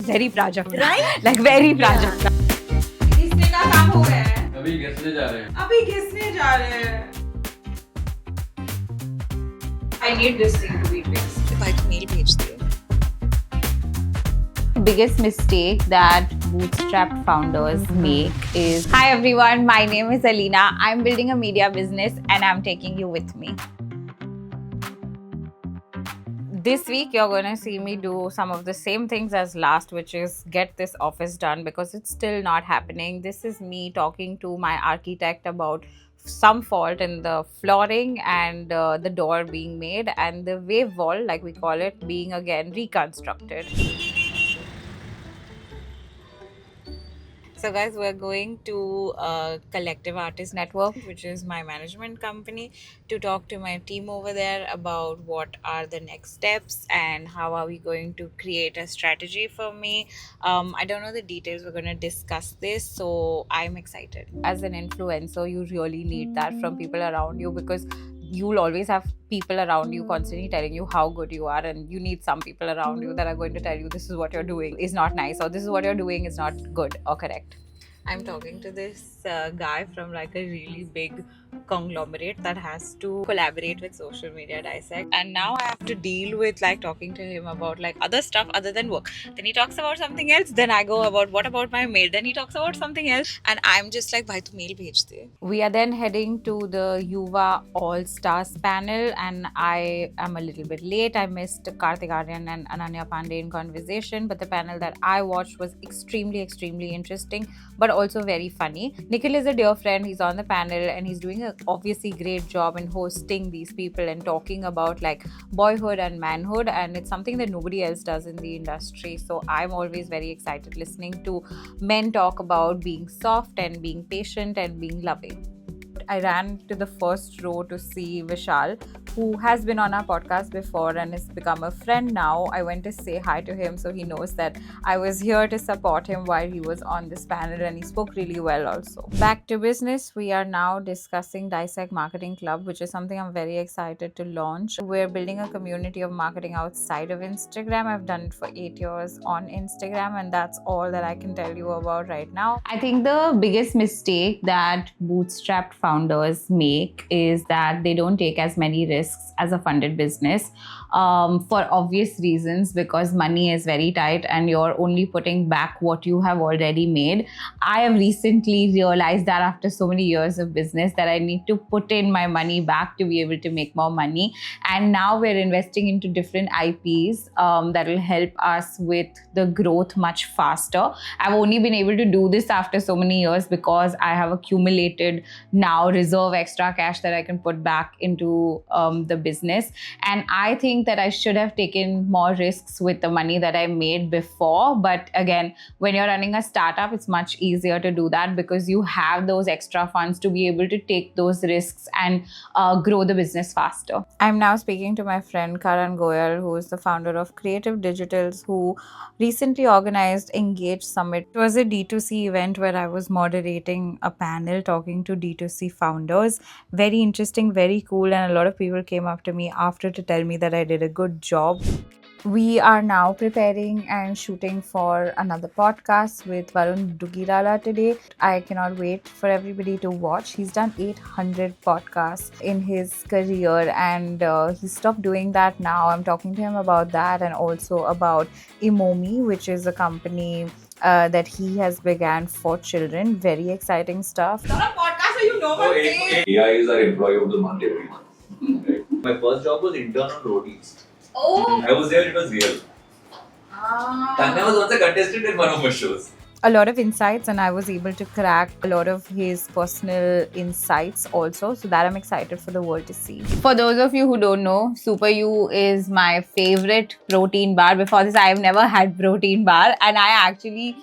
very Prajakta. Right? Like very Prajakta. घिसने का काम हो गया है. अभी घिसने जा रहे हैं. अभी घिसने जा रहे हैं. I need this thing to be fixed. भाई तो मेल भेज दियो. Biggest mistake that bootstrapped founders make is, hi everyone, my name is Alina. I'm building a media business and I'm taking you with me. This week you're going to see me do some of the same things as last, which is get this office done because it's still not happening. This is me talking to my architect about some fault in the flooring and the door being made and the wave wall, like we call it, being again reconstructed. So guys, we're going to Collective Artist Network, which is my management company, to talk to my team over there about what are the next steps and how are we going to create a strategy for me. I don't know the details. We're going to discuss this. So I'm excited. As an influencer, you really need that from people around you because you'll always have people around you constantly telling you how good you are, and you need some people around you that are going to tell you this is what you're doing is not nice, or this is what you're doing is not good or correct. I'm talking to this guy from like a really big conglomerate that has to collaborate with Social Media Dissect, and now I have to deal with like talking to him about like other stuff other than work. Then he talks about something else, then I go about what about my mail, then he talks about something else, and I'm just like, bhai tu mail bhej de. We are then heading to the Yuva All Stars panel, and I am a little bit late. I missed Karthik Aryan and Ananya Pandey in conversation, but the panel that I watched was extremely interesting but also very funny. Nikhil is a dear friend. He's on the panel and he's doing a obviously great job in hosting these people and talking about like boyhood and manhood, and it's something that nobody else does in the industry. So I'm always very excited listening to men talk about being soft and being patient and being loving. I ran to the first row to see Vishal, who has been on our podcast before and has become a friend now. I went to say hi to him so he knows that I was here to support him while he was on this panel, and he spoke really well also. Back to business, we are now discussing Dissect Marketing Club, which is something I'm very excited to launch. We're building a community of marketing outside of Instagram. I've done it for 8 years on Instagram, and that's all that I can tell you about right now. I think the biggest mistake that bootstrapped founders make is that they don't take as many risks as a funded business for obvious reasons, because money is very tight and you're only putting back what you have already made. I have recently realized that after so many years of business that I need to put in my money back to be able to make more money, and now we're investing into different IPs that will help us with the growth much faster. I've only been able to do this after so many years because I have accumulated now reserve extra cash that I can put back into the business, and I think that I should have taken more risks with the money that I made before. But again, when you're running a startup, it's much easier to do that because you have those extra funds to be able to take those risks and grow the business faster. I'm now speaking to my friend Karan Goyal, who is the founder of Creative Digitals, who recently organized Engage Summit. It was a D2C event where I was moderating a panel talking to D2C founders. Very interesting, very cool, and a lot of people came up to me after to tell me that I did a good job. We are now preparing and shooting for another podcast with Varun Dugirala today. I cannot wait for everybody to watch. He's done 800 podcasts in his career, and he stopped doing that now. I'm talking to him about that and also about Emomi, which is a company that he has began for children. Very exciting stuff. You're a podcaster, you know one thing. AI is our employee of the month every month. Right? My first job was intern on Roadies. Oh. I was there, it was real. Tanya was once a contestant in one of my shows. A lot of insights, and I was able to crack a lot of his personal insights also, so that I'm excited for the world to see. For those of you who don't know, Super You is my favorite protein bar. Before this, I have never had protein bar, and I actually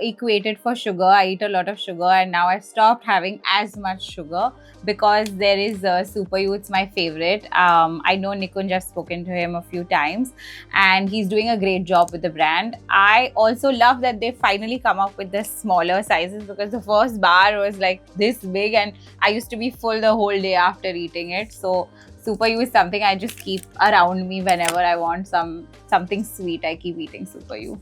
equated for sugar. I eat a lot of sugar, and now I've stopped having as much sugar because there is Super You. It's my favorite. I know Nikunj, I've spoken to him a few times, and he's doing a great job with the brand. I also love that they finally come up with the smaller sizes, because the first bar was like this big and I used to be full the whole day after eating it. So Super You is something I just keep around me whenever I want something sweet. I keep eating Super You.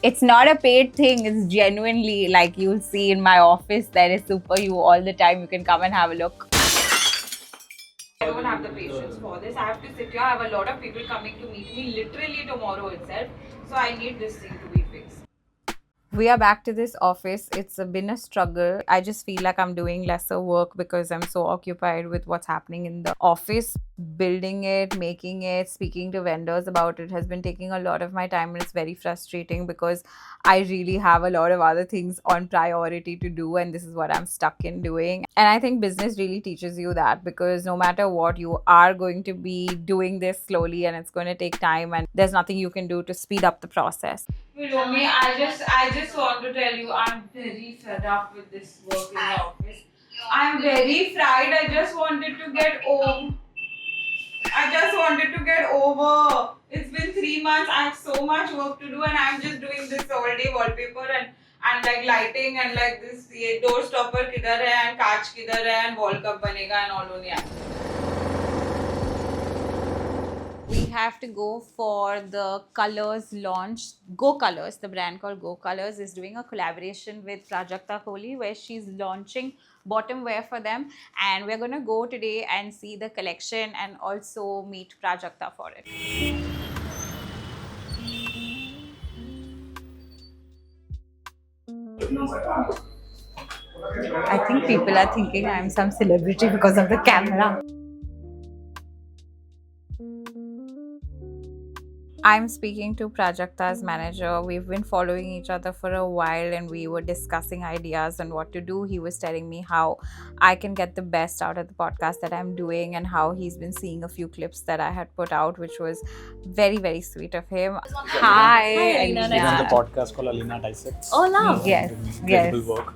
It's not a paid thing. It's genuinely like you'll see in my office. There is Super You all the time. You can come and have a look. I don't have the patience for this. I have to sit here. I have a lot of people coming to meet me literally tomorrow itself. So I need this thing to be fixed. We are back to this office. It's been a struggle. I just feel like I'm doing lesser work because I'm so occupied with what's happening in the office. Building it, making it, speaking to vendors about it has been taking a lot of my time, and it's very frustrating because I really have a lot of other things on priority to do, and this is what I'm stuck in doing. And I think business really teaches you that, because no matter what, you are going to be doing this slowly and it's going to take time, and there's nothing you can do to speed up the process. Romi, I just want to tell you, I'm very fed up with this work in the office. I'm very fried. I just wanted to get over. It's been 3 months. I have so much work to do, and I'm just doing this all day wallpaper and like lighting and like this. ये door stopper किधर है and कांच किधर है and wall कब बनेगा and all only. We have to go for the Colors launch. Go Colors, the brand called Go Colors, is doing a collaboration with Prajakta Kohli where she's launching bottom wear for them, and we're going to go today and see the collection and also meet Prajakta for it. I think people are thinking I'm some celebrity because of the camera. I'm speaking to Prajakta's manager. We've been following each other for a while and we were discussing ideas on what to do. He was telling me how I can get the best out of the podcast that I'm doing, and how he's been seeing a few clips that I had put out, which was very, very sweet of him. Hi, Alina. Alina. There's a podcast called Alina Dissects. Oh, love. Yes, Incredible yes. work.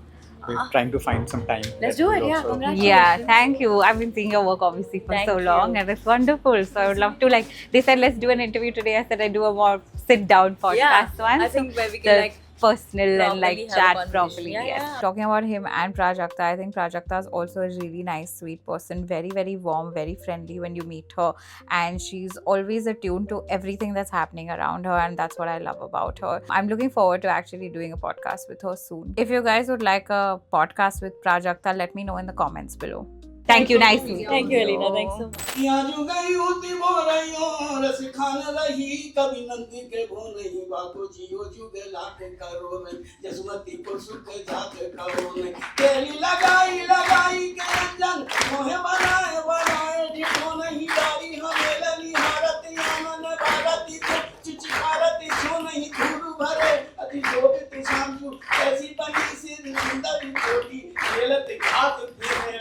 We're trying to find some time. Let's that do will it, yeah, also- congrats. Yeah, thank you. I've been seeing your work obviously for Thank so long, you. and it's wonderful. So I would love to, like, they said let's do an interview today. I said I do a more sit down podcast. Yeah, So I'm I think where we can the like personal and like properly have a chat conversation. properly. Yeah, Yes. yeah. Talking about him and Prajakta, I think Prajakta is also a really nice, sweet person. Very, very warm, very friendly when you meet her, and she's always attuned to everything that's happening around her, and that's what I love about her. I'm looking forward to actually doing a podcast with her soon. If you guys would like a podcast with Prajakta, let me know in the comments below. Thank you nicely. Thank you, Alina. Thanks so much. जो गई उती बोरैयों रस खान रही कभी नंदी के भो नहीं बाको जियो जुगे लाख करो नहीं जसमती को सुख जात करो नहीं तेरी लगाई लगाई के अंजन मोहे बनाए ढिठो नहीं डारी हमेलनी हारती आमन भारती चिच भारती छो नहीं धूल भरे अति जोगती शामजू ऐसी बनी सिर नंदरी कोटी खेलत घात फिरे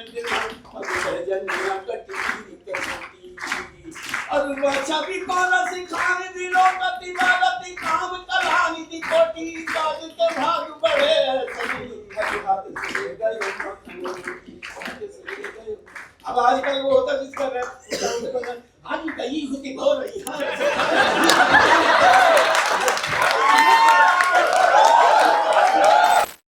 जन्निया कटी और बच्चा भी कोना सिखाने दिलो कति बालती काम कलानी दी कोटी काज के भाग बढ़े सभी हाथ से गए अब आजकल वो होता जिसका आज गई होती हो रही है